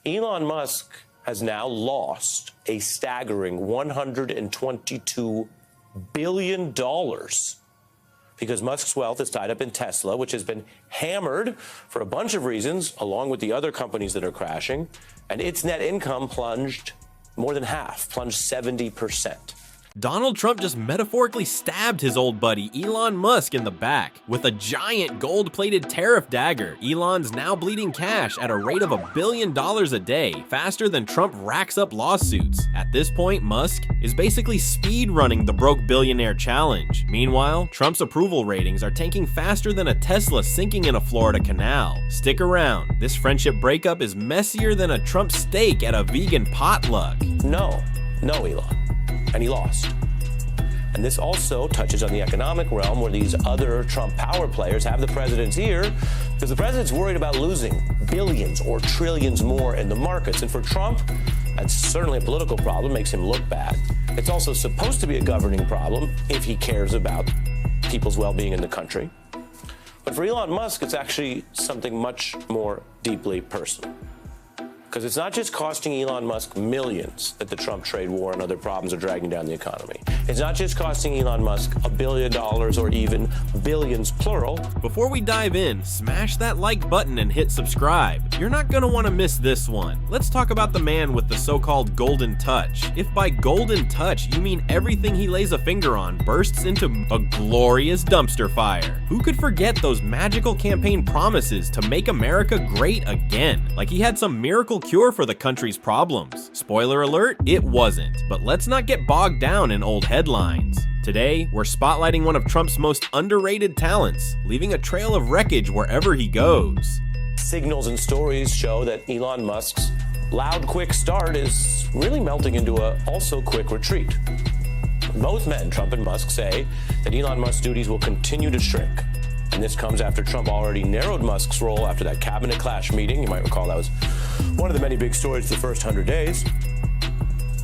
Elon Musk has now lost a staggering $122 billion because Musk's wealth is tied up in Tesla, which has been hammered for a bunch of reasons, along with the other companies that are crashing, and its net income plunged more than half, plunged 70%. Donald Trump just metaphorically stabbed his old buddy Elon Musk in the back. With a giant gold-plated tariff dagger, Elon's now bleeding cash at a rate of $1 billion a day, faster than Trump racks up lawsuits. At this point, Musk is basically speed running the broke billionaire challenge. Meanwhile, Trump's approval ratings are tanking faster than a Tesla sinking in a Florida canal. Stick around, this friendship breakup is messier than a Trump steak at a vegan potluck. No, Elon. And he lost. And this also touches on the economic realm where these other Trump power players have the president's ear because the president's worried about losing billions or trillions more in the markets. And for Trump, that's certainly a political problem, makes him look bad. It's also supposed to be a governing problem if he cares about people's well-being in the country. But for Elon Musk, it's actually something much more deeply personal. Because it's not just costing Elon Musk millions that the Trump trade war and other problems are dragging down the economy. It's not just costing Elon Musk $1 billion or even billions, plural. Before we dive in, smash that like button and hit subscribe. You're not gonna wanna miss this one. Let's talk about the man with the so-called golden touch. If by golden touch you mean everything he lays a finger on bursts into a glorious dumpster fire. Who could forget those magical campaign promises to make America great again? Like he had some miracle cure for the country's problems. Spoiler alert, it wasn't. But let's not get bogged down in old headlines. Today, we're spotlighting one of Trump's most underrated talents, leaving a trail of wreckage wherever he goes. Signals and stories show that Elon Musk's loud, quick start is really melting into a also quick retreat. Both men, Trump and Musk, say that Elon Musk's duties will continue to shrink. And this comes after Trump already narrowed Musk's role after that cabinet clash meeting. You might recall that was one of the many big stories the first 100 days.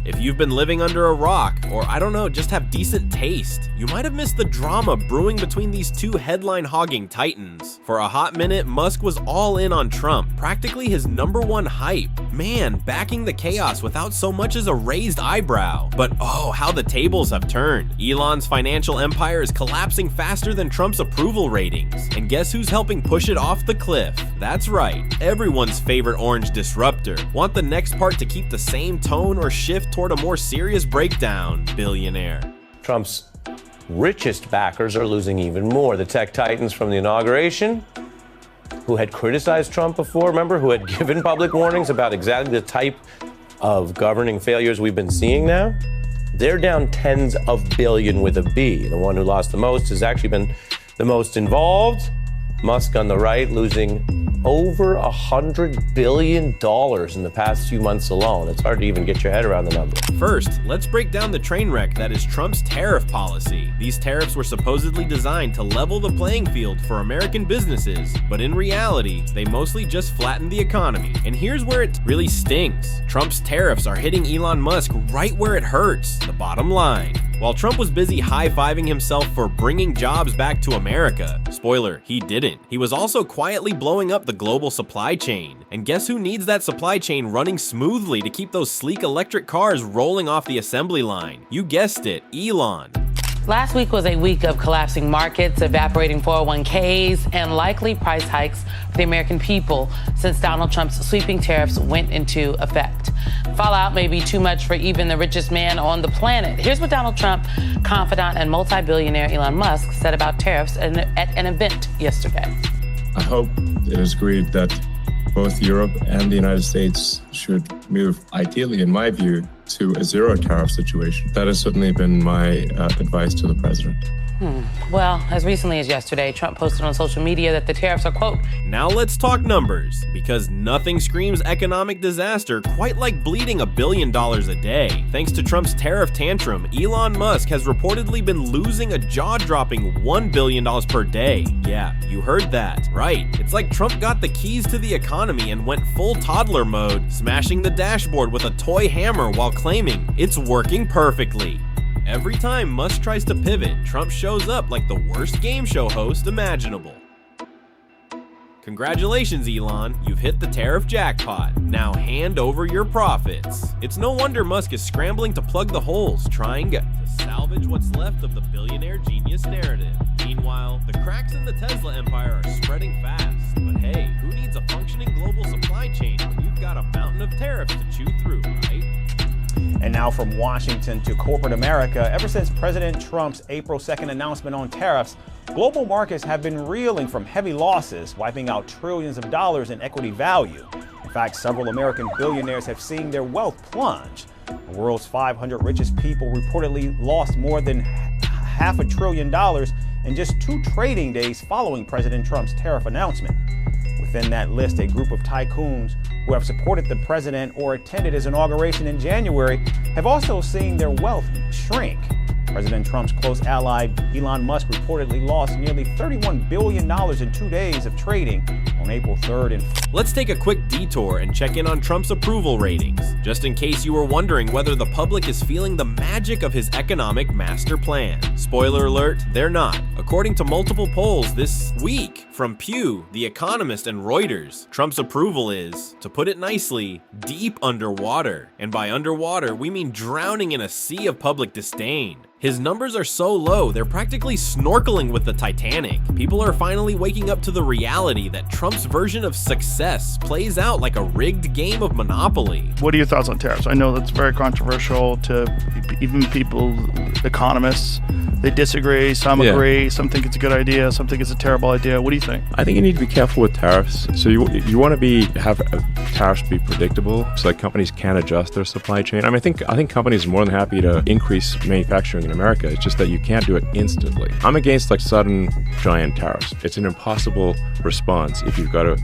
If you've been living under a rock, or I don't know, just have decent taste, you might have missed the drama brewing between these two headline-hogging titans. For a hot minute, Musk was all in on Trump, practically his #1 hype. Man, backing the chaos without so much as a raised eyebrow. But oh, how the tables have turned. Elon's financial empire is collapsing faster than Trump's approval ratings. And guess who's helping push it off the cliff? That's right, everyone's favorite orange disruptor. Want the next part to keep the same tone or shift toward a more serious breakdown, billionaire. Trump's richest backers are losing even more. The tech titans from the inauguration, who had criticized Trump before, remember, who had given public warnings about exactly the type of governing failures we've been seeing now, they're down tens of billion with a B. The one who lost the most has actually been the most involved. Musk on the right losing over $100 billion in the past few months alone. It's hard to even get your head around the number. First, let's break down the train wreck that is Trump's tariff policy. These tariffs were supposedly designed to level the playing field for American businesses, but in reality, they mostly just flattened the economy. And here's where it really stings. Trump's tariffs are hitting Elon Musk right where it hurts, the bottom line. While Trump was busy high-fiving himself for bringing jobs back to America, spoiler, he didn't. He was also quietly blowing up the global supply chain. And guess who needs that supply chain running smoothly to keep those sleek electric cars rolling off the assembly line? You guessed it, Elon. Last week was a week of collapsing markets, evaporating 401ks, and likely price hikes for the American people since Donald Trump's sweeping tariffs went into effect. Fallout may be too much for even the richest man on the planet. Here's what Donald Trump, confidant and multi-billionaire Elon Musk said about tariffs at an event yesterday. I hope it is agreed that both Europe and the United States should move, ideally, in my view, to a zero tariff situation. That has certainly been my advice to the president. Well, as recently as yesterday, Trump posted on social media that the tariffs are, quote, now let's talk numbers, because nothing screams economic disaster quite like bleeding $1 billion a day. Thanks to Trump's tariff tantrum, Elon Musk has reportedly been losing a jaw-dropping $1 billion per day. Yeah, you heard that, right. It's like Trump got the keys to the economy and went full toddler mode, smashing the dashboard with a toy hammer while claiming it's working perfectly. Every time Musk tries to pivot, Trump shows up like the worst game show host imaginable. Congratulations, Elon. You've hit the tariff jackpot. Now hand over your profits. It's no wonder Musk is scrambling to plug the holes, trying to salvage what's left of the billionaire genius narrative. Meanwhile, the cracks in the Tesla empire are spreading fast. But hey, who needs a functioning global supply chain when you've got a mountain of tariffs to chew through, right? And now from Washington to corporate America, ever since President Trump's April 2nd announcement on tariffs, global markets have been reeling from heavy losses, wiping out trillions of dollars in equity value. In fact, several American billionaires have seen their wealth plunge. The world's 500 richest people reportedly lost more than $500 billion in just 2 trading days following President Trump's tariff announcement. Within that list, a group of tycoons who have supported the president or attended his inauguration in January have also seen their wealth shrink. President Trump's close ally, Elon Musk, reportedly lost nearly $31 billion in 2 days of trading on April 3rd and Let's take a quick detour and check in on Trump's approval ratings, just in case you were wondering whether the public is feeling the magic of his economic master plan. Spoiler alert, they're not. According to multiple polls this week from Pew, The Economist, and Reuters, Trump's approval is, to put it nicely, deep underwater. And by underwater, we mean drowning in a sea of public disdain. His numbers are so low, they're practically snorkeling with the Titanic. People are finally waking up to the reality that Trump's version of success plays out like a rigged game of Monopoly. What are your thoughts on tariffs? I know that's very controversial to even people, economists. They disagree, some agree, some think it's a good idea, some think it's a terrible idea. What do you think? I think you need to be careful with tariffs. So you want to have tariffs be predictable so that companies can adjust their supply chain. I mean, I think companies are more than happy to increase manufacturing in America. It's just that you can't do it instantly. I'm against sudden giant tariffs. It's an impossible response if you've got to,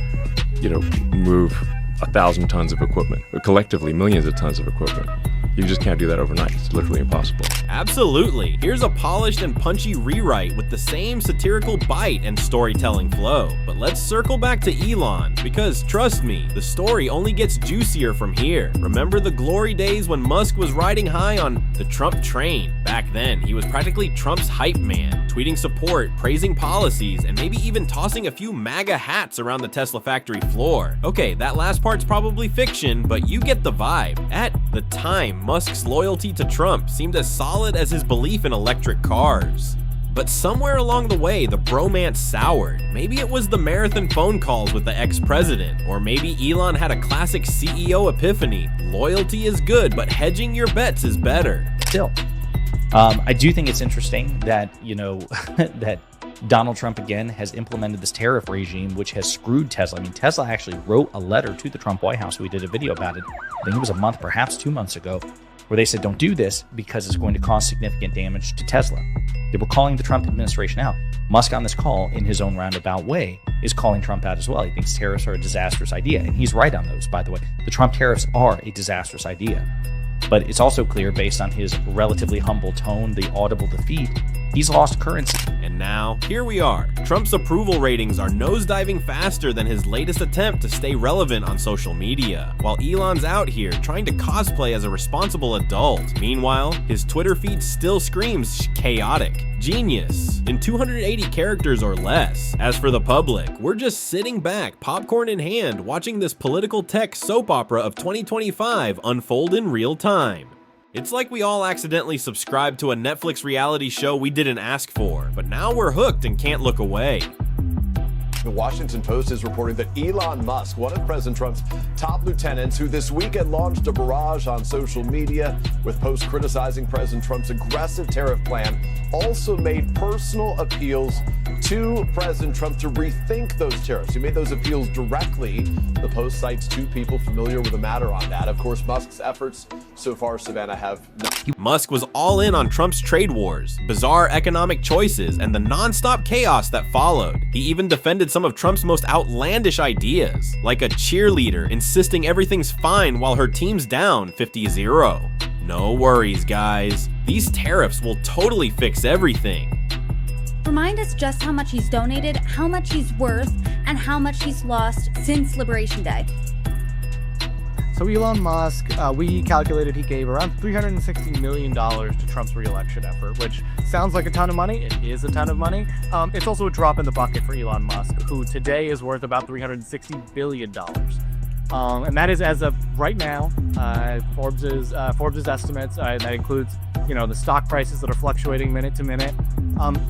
move 1,000 tons of equipment, or collectively millions of tons of equipment. You just can't do that overnight. It's literally impossible. Absolutely. Here's a polished and punchy rewrite with the same satirical bite and storytelling flow. But let's circle back to Elon, because trust me, the story only gets juicier from here. Remember the glory days when Musk was riding high on the Trump train? Back then, he was practically Trump's hype man, tweeting support, praising policies, and maybe even tossing a few MAGA hats around the Tesla factory floor. Okay, that last part's probably fiction, but you get the vibe. At the time, Musk's loyalty to Trump seemed as solid as his belief in electric cars. But somewhere along the way, the bromance soured. Maybe it was the marathon phone calls with the ex-president, or maybe Elon had a classic CEO epiphany. Loyalty is good, but hedging your bets is better. Still, I do think it's interesting that, that Donald Trump again has implemented this tariff regime, which has screwed Tesla. I mean, Tesla actually wrote a letter to the Trump White House. We did a video about it. I think it was a month, perhaps 2 months ago, where they said, don't do this because it's going to cause significant damage to Tesla. They were calling the Trump administration out. Musk on this call, in his own roundabout way, is calling Trump out as well. He thinks tariffs are a disastrous idea. And he's right on those, by the way. The Trump tariffs are a disastrous idea. But it's also clear, based on his relatively humble tone, the audible defeat, he's lost currency. And now, here we are. Trump's approval ratings are nosediving faster than his latest attempt to stay relevant on social media, while Elon's out here trying to cosplay as a responsible adult. Meanwhile, his Twitter feed still screams chaotic, genius, in 280 characters or less. As for the public, we're just sitting back, popcorn in hand, watching this political tech soap opera of 2025 unfold in real time. It's like we all accidentally subscribed to a Netflix reality show we didn't ask for, but now we're hooked and can't look away. The Washington Post is reporting that Elon Musk, one of President Trump's top lieutenants, who this weekend launched a barrage on social media with posts criticizing President Trump's aggressive tariff plan, also made personal appeals to President Trump to rethink those tariffs. He made those appeals directly. The Post cites 2 people familiar with the matter on that. Of course, Musk's efforts so far, Savannah, have not. Musk was all in on Trump's trade wars, bizarre economic choices, and the non-stop chaos that followed. He even defended some of Trump's most outlandish ideas, like a cheerleader insisting everything's fine while her team's down 50-0. No worries, guys. These tariffs will totally fix everything. Remind us just how much he's donated, how much he's worth, and how much he's lost since Liberation Day. So Elon Musk, we calculated he gave around $360 million to Trump's re-election effort, which sounds like a ton of money. It is a ton of money. It's also a drop in the bucket for Elon Musk, who today is worth about $360 billion. And that is as of right now. Forbes's estimates, that includes, the stock prices that are fluctuating minute to minute.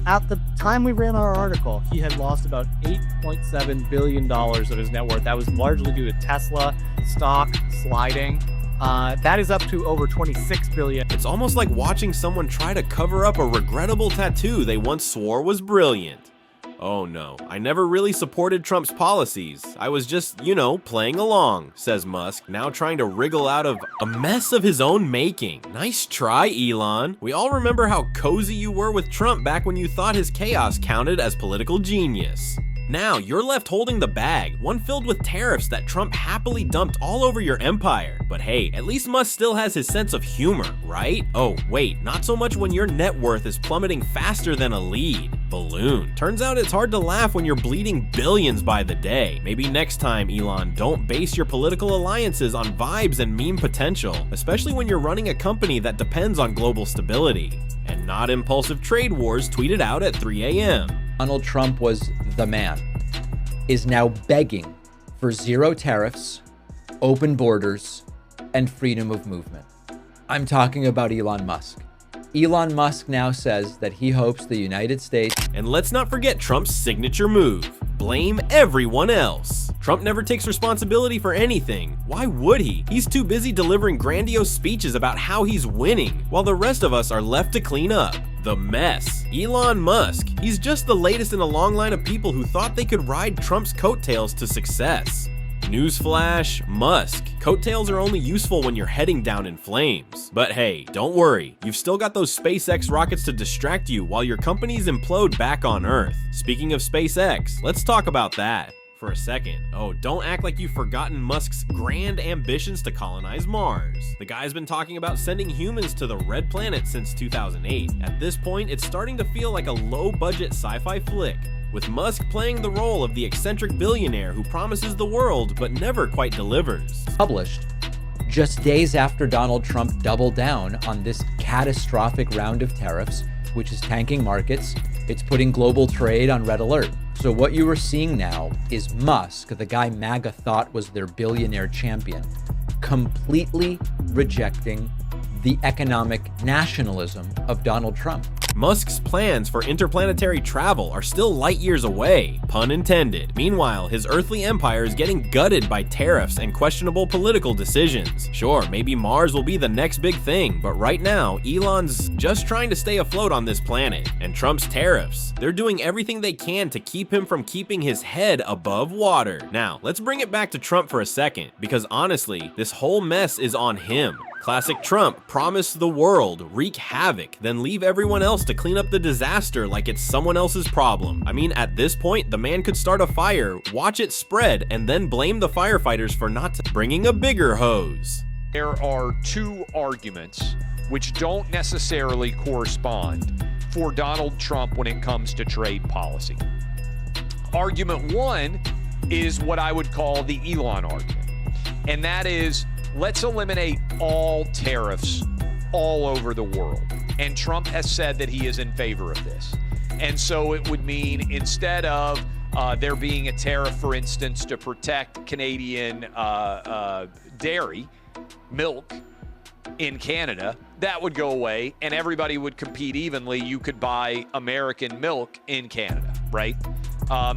At the time we ran our article, he had lost about $8.7 billion of his net worth. That was largely due to Tesla stock sliding. That is up to over $26 billion. It's almost like watching someone try to cover up a regrettable tattoo they once swore was brilliant. Oh no, I never really supported Trump's policies. I was just, playing along, says Musk, now trying to wriggle out of a mess of his own making. Nice try, Elon. We all remember how cozy you were with Trump back when you thought his chaos counted as political genius. Now, you're left holding the bag, one filled with tariffs that Trump happily dumped all over your empire. But hey, at least Musk still has his sense of humor, right? Oh, wait, not so much when your net worth is plummeting faster than a lead balloon. Turns out it's hard to laugh when you're bleeding billions by the day. Maybe next time, Elon, don't base your political alliances on vibes and meme potential, especially when you're running a company that depends on global stability. And not impulsive trade wars tweeted out at 3 a.m. Donald Trump was the man, is now begging for zero tariffs, open borders, and freedom of movement. I'm talking about Elon Musk. Elon Musk now says that he hopes the United States... And let's not forget Trump's signature move. Blame everyone else. Trump never takes responsibility for anything. Why would he? He's too busy delivering grandiose speeches about how he's winning, while the rest of us are left to clean up the mess. Elon Musk. He's just the latest in a long line of people who thought they could ride Trump's coattails to success. Newsflash, Musk. Coattails are only useful when you're heading down in flames. But hey, don't worry. You've still got those SpaceX rockets to distract you while your companies implode back on Earth. Speaking of SpaceX, let's talk about that for a second. Oh, don't act like you've forgotten Musk's grand ambitions to colonize Mars. The guy's been talking about sending humans to the Red Planet since 2008. At this point, it's starting to feel like a low-budget sci-fi flick, with Musk playing the role of the eccentric billionaire who promises the world but never quite delivers. Published just days after Donald Trump doubled down on this catastrophic round of tariffs, which is tanking markets. It's putting global trade on red alert. So what you are seeing now is Musk, the guy MAGA thought was their billionaire champion, completely rejecting the economic nationalism of Donald Trump. Musk's plans for interplanetary travel are still light years away, pun intended. Meanwhile, his earthly empire is getting gutted by tariffs and questionable political decisions. Sure, maybe Mars will be the next big thing, but right now, Elon's just trying to stay afloat on this planet. And Trump's tariffs, they're doing everything they can to keep him from keeping his head above water. Now, let's bring it back to Trump for a second, because honestly, this whole mess is on him. Classic Trump, promise the world, wreak havoc, then leave everyone else to clean up the disaster like it's someone else's problem. I mean, at this point, the man could start a fire, watch it spread, and then blame the firefighters for not bringing a bigger hose. There are two arguments which don't necessarily correspond for Donald Trump when it comes to trade policy. Argument one is what I would call the Elon argument, and that is, let's eliminate all tariffs all over the world. And Trump has said that he is in favor of this. And so it would mean instead of there being a tariff, for instance, to protect Canadian dairy, milk in Canada, that would go away and everybody would compete evenly. You could buy American milk in Canada, right?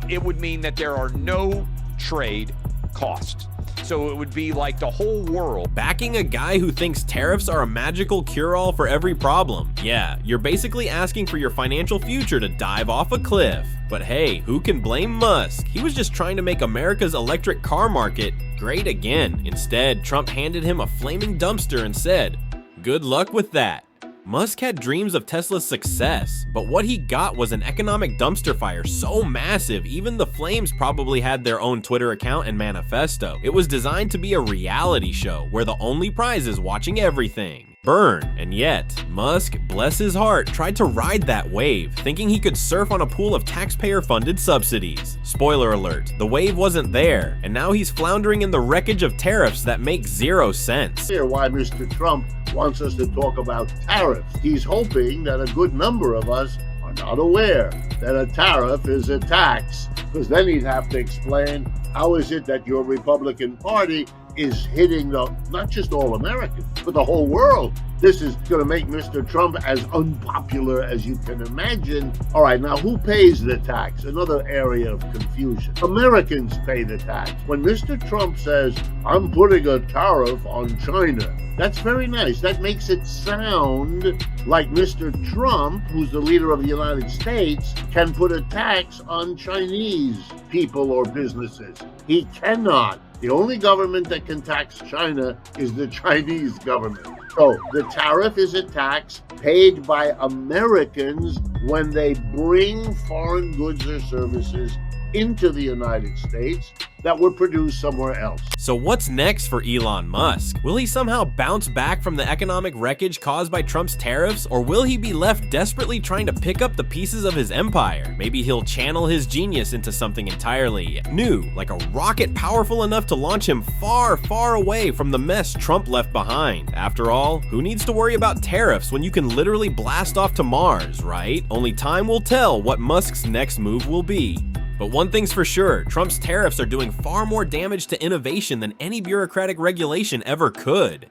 It would mean that there are no trade costs. So it would be like the whole world backing a guy who thinks tariffs are a magical cure-all for every problem. Yeah, you're basically asking for your financial future to dive off a cliff. But hey, who can blame Musk? He was just trying to make America's electric car market great again. Instead, Trump handed him a flaming dumpster and said, "Good luck with that." Musk had dreams of Tesla's success, but what he got was an economic dumpster fire so massive, even the Flames probably had their own Twitter account and manifesto. It was designed to be a reality show where the only prize is watching everything. burn. And yet, Musk, bless his heart, tried to ride that wave, thinking he could surf on a pool of taxpayer-funded subsidies. Spoiler alert, the wave wasn't there, and now he's floundering in the wreckage of tariffs that make zero sense. Hear why Mr. Trump wants us to talk about tariffs. He's hoping that a good number of us are not aware that a tariff is a tax, because then he'd have to explain how is it that your Republican Party is hitting not just all Americans, but the whole world. This is going to make Mr. Trump as unpopular as you can imagine. All right, now who pays the tax? Another area of confusion. Americans pay the tax. When Mr. Trump says, I'm putting a tariff on China, that's very nice. That makes it sound like Mr. Trump, who's the leader of the United States, can put a tax on Chinese people or businesses. He cannot. The only government that can tax China is the Chinese government. So the tariff is a tax paid by Americans when they bring foreign goods or services into the United States that were produced somewhere else. So what's next for Elon Musk? Will he somehow bounce back from the economic wreckage caused by Trump's tariffs, or will he be left desperately trying to pick up the pieces of his empire? Maybe he'll channel his genius into something entirely new, like a rocket powerful enough to launch him far, far away from the mess Trump left behind. After all, who needs to worry about tariffs when you can literally blast off to Mars, right? Only time will tell what Musk's next move will be. But one thing's for sure, Trump's tariffs are doing far more damage to innovation than any bureaucratic regulation ever could.